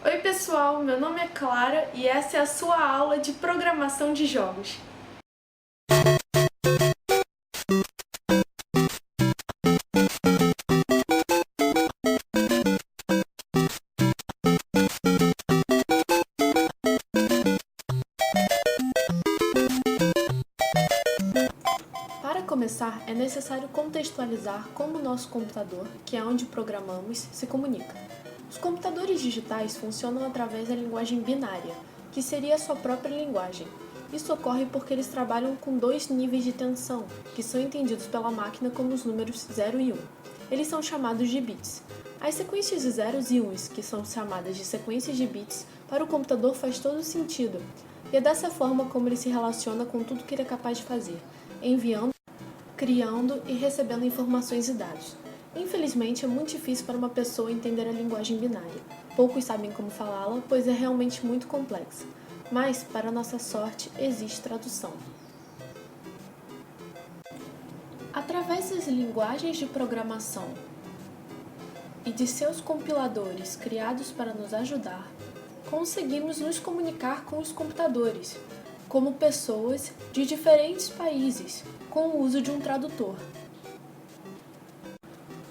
Oi pessoal, meu nome é Clara e essa é a sua aula de programação de jogos. Para começar, é necessário contextualizar como o nosso computador, que é onde programamos, se comunica. Os computadores digitais funcionam através da linguagem binária, que seria a sua própria linguagem. Isso ocorre porque eles trabalham com dois níveis de tensão, que são entendidos pela máquina como os números 0 e 1. Eles são chamados de bits. As sequências de zeros e uns, que são chamadas de sequências de bits, para o computador faz todo sentido. E é dessa forma como ele se relaciona com tudo que ele é capaz de fazer, enviando, criando e recebendo informações e dados. Infelizmente, é muito difícil para uma pessoa entender a linguagem binária. Poucos sabem como falá-la, pois é realmente muito complexa. Mas, para nossa sorte, existe tradução. Através das linguagens de programação e de seus compiladores criados para nos ajudar, conseguimos nos comunicar com os computadores, como pessoas de diferentes países, com o uso de um tradutor.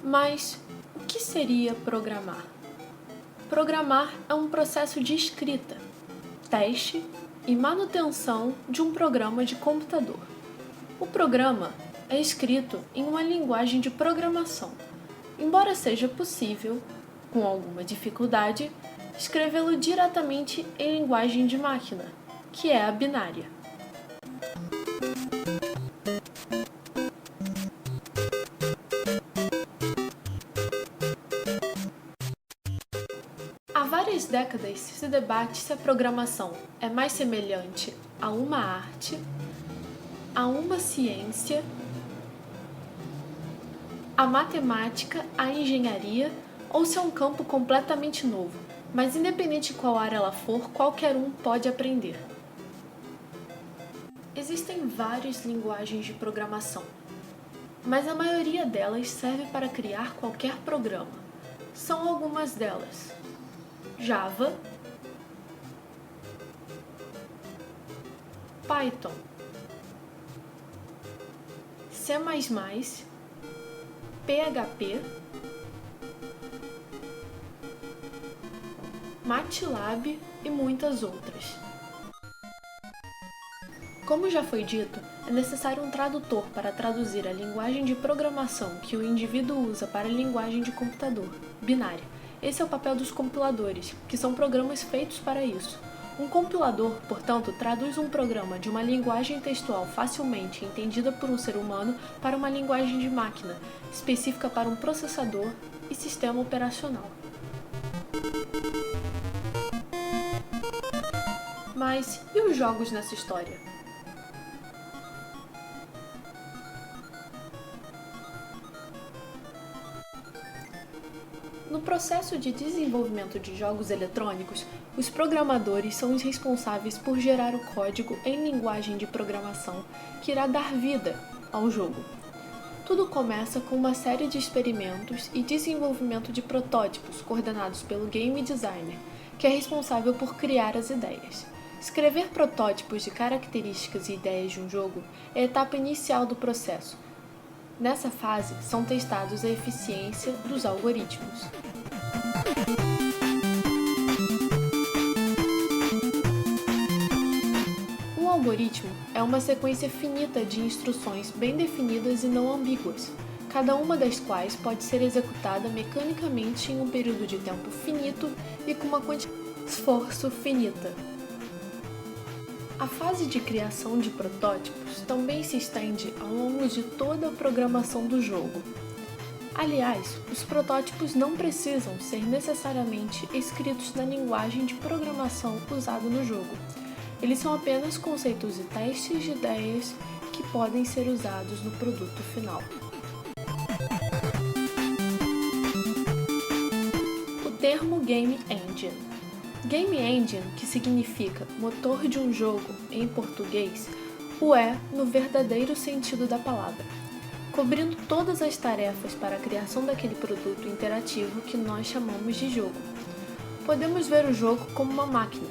Mas o que seria programar? Programar é um processo de escrita, teste e manutenção de um programa de computador. O programa é escrito em uma linguagem de programação, embora seja possível, com alguma dificuldade, escrevê-lo diretamente em linguagem de máquina, que é a binária. Há várias décadas se debate se a programação é mais semelhante a uma arte, a uma ciência, a matemática, a engenharia ou se é um campo completamente novo, mas independente de qual área ela for, qualquer um pode aprender. Existem várias linguagens de programação, mas a maioria delas serve para criar qualquer programa. São algumas delas: Java, Python, C++, PHP, MATLAB e muitas outras. Como já foi dito, é necessário um tradutor para traduzir a linguagem de programação que o indivíduo usa para a linguagem de computador, binária. Esse é o papel dos compiladores, que são programas feitos para isso. Um compilador, portanto, traduz um programa de uma linguagem textual facilmente entendida por um ser humano para uma linguagem de máquina, específica para um processador e sistema operacional. Mas e os jogos nessa história? No processo de desenvolvimento de jogos eletrônicos, os programadores são os responsáveis por gerar o código em linguagem de programação que irá dar vida ao jogo. Tudo começa com uma série de experimentos e desenvolvimento de protótipos coordenados pelo game designer, que é responsável por criar as ideias. Escrever protótipos de características e ideias de um jogo é a etapa inicial do processo. Nessa fase, são testados a eficiência dos algoritmos. Um algoritmo é uma sequência finita de instruções bem definidas e não ambíguas, cada uma das quais pode ser executada mecanicamente em um período de tempo finito e com uma quantidade de esforço finita. A fase de criação de protótipos também se estende ao longo de toda a programação do jogo. Aliás, os protótipos não precisam ser necessariamente escritos na linguagem de programação usada no jogo. Eles são apenas conceitos e testes de ideias que podem ser usados no produto final. O termo Game Engine. Game Engine, que significa motor de um jogo em português, o é no verdadeiro sentido da palavra, cobrindo todas as tarefas para a criação daquele produto interativo que nós chamamos de jogo. Podemos ver o jogo como uma máquina,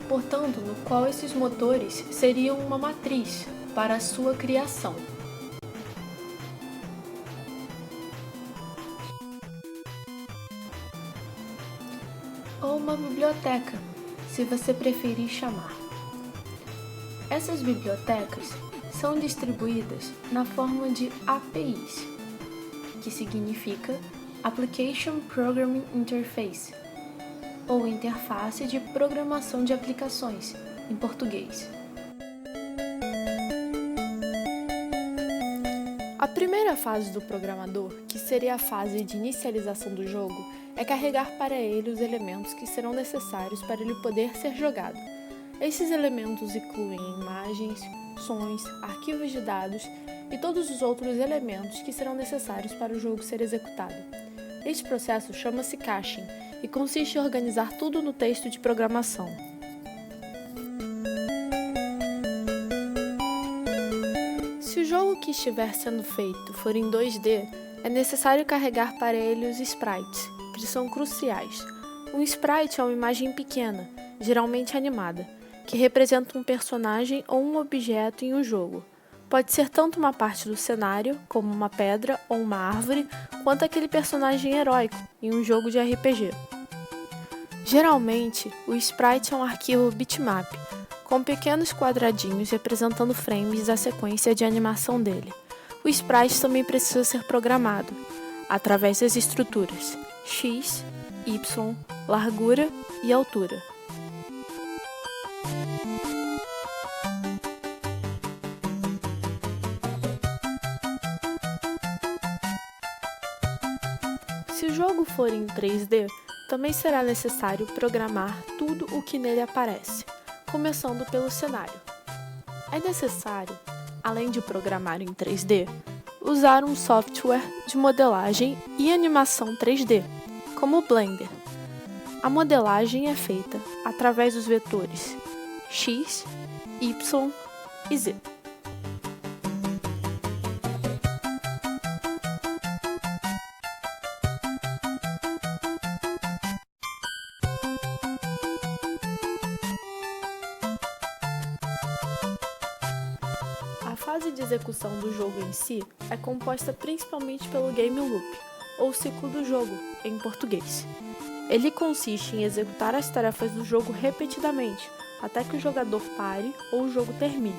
portanto, no qual esses motores seriam uma matriz para a sua criação. Ou uma biblioteca, se você preferir chamar. Essas bibliotecas são distribuídas na forma de APIs, que significa Application Programming Interface, ou Interface de Programação de Aplicações, em português. A primeira fase do programador, que seria a fase de inicialização do jogo, é carregar para ele os elementos que serão necessários para ele poder ser jogado. Esses elementos incluem imagens, sons, arquivos de dados e todos os outros elementos que serão necessários para o jogo ser executado. Este processo chama-se caching e consiste em organizar tudo no texto de programação. Se o jogo que estiver sendo feito for em 2D, é necessário carregar para ele os sprites, que são cruciais. Um sprite é uma imagem pequena, geralmente animada, que representa um personagem ou um objeto em um jogo. Pode ser tanto uma parte do cenário, como uma pedra ou uma árvore, quanto aquele personagem heróico em um jogo de RPG. Geralmente, o sprite é um arquivo bitmap, com pequenos quadradinhos representando frames da sequência de animação dele. O sprite também precisa ser programado, através das estruturas X, Y, largura e altura. Se o jogo for em 3D, também será necessário programar tudo o que nele aparece, começando pelo cenário. É necessário, além de programar em 3D, usar um software de modelagem e animação 3D, como o Blender. A modelagem é feita através dos vetores X, Y e Z. A fase de execução do jogo em si é composta principalmente pelo game loop, ou ciclo do jogo, em português. Ele consiste em executar as tarefas do jogo repetidamente, até que o jogador pare ou o jogo termine.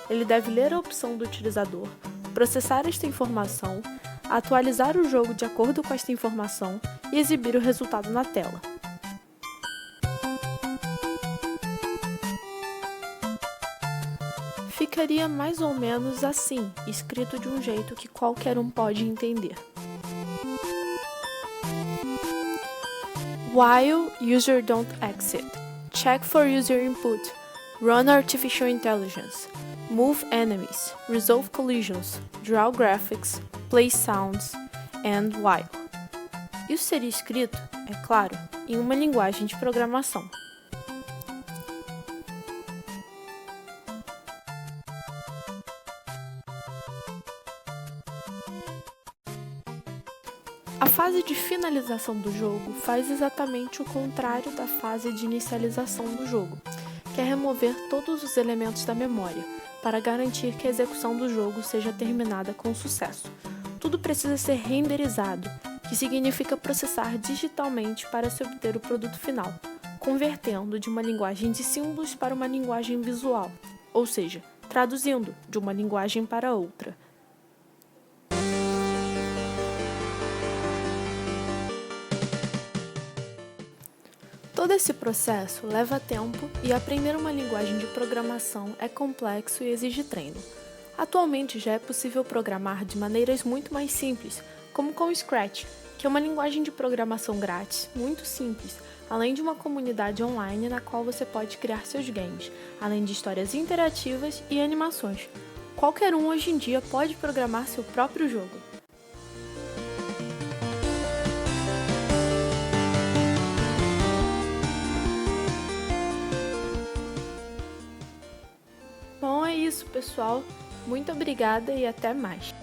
Ele deve ler a opção do utilizador, processar esta informação, atualizar o jogo de acordo com esta informação e exibir o resultado na tela. Ficaria mais ou menos assim, escrito de um jeito que qualquer um pode entender. While user don't exit, check for user input, run artificial intelligence, move enemies, resolve collisions, draw graphics, play sounds, and while. Isso seria escrito, é claro, em uma linguagem de programação. A fase de finalização do jogo faz exatamente o contrário da fase de inicialização do jogo, que é remover todos os elementos da memória, para garantir que a execução do jogo seja terminada com sucesso. Tudo precisa ser renderizado, que significa processar digitalmente para se obter o produto final, convertendo de uma linguagem de símbolos para uma linguagem visual, ou seja, traduzindo de uma linguagem para outra. Todo esse processo leva tempo e aprender uma linguagem de programação é complexo e exige treino. Atualmente já é possível programar de maneiras muito mais simples, como com o Scratch, que é uma linguagem de programação grátis, muito simples, além de uma comunidade online na qual você pode criar seus games, além de histórias interativas e animações. Qualquer um hoje em dia pode programar seu próprio jogo. Bom, é isso, pessoal. Muito obrigada e até mais.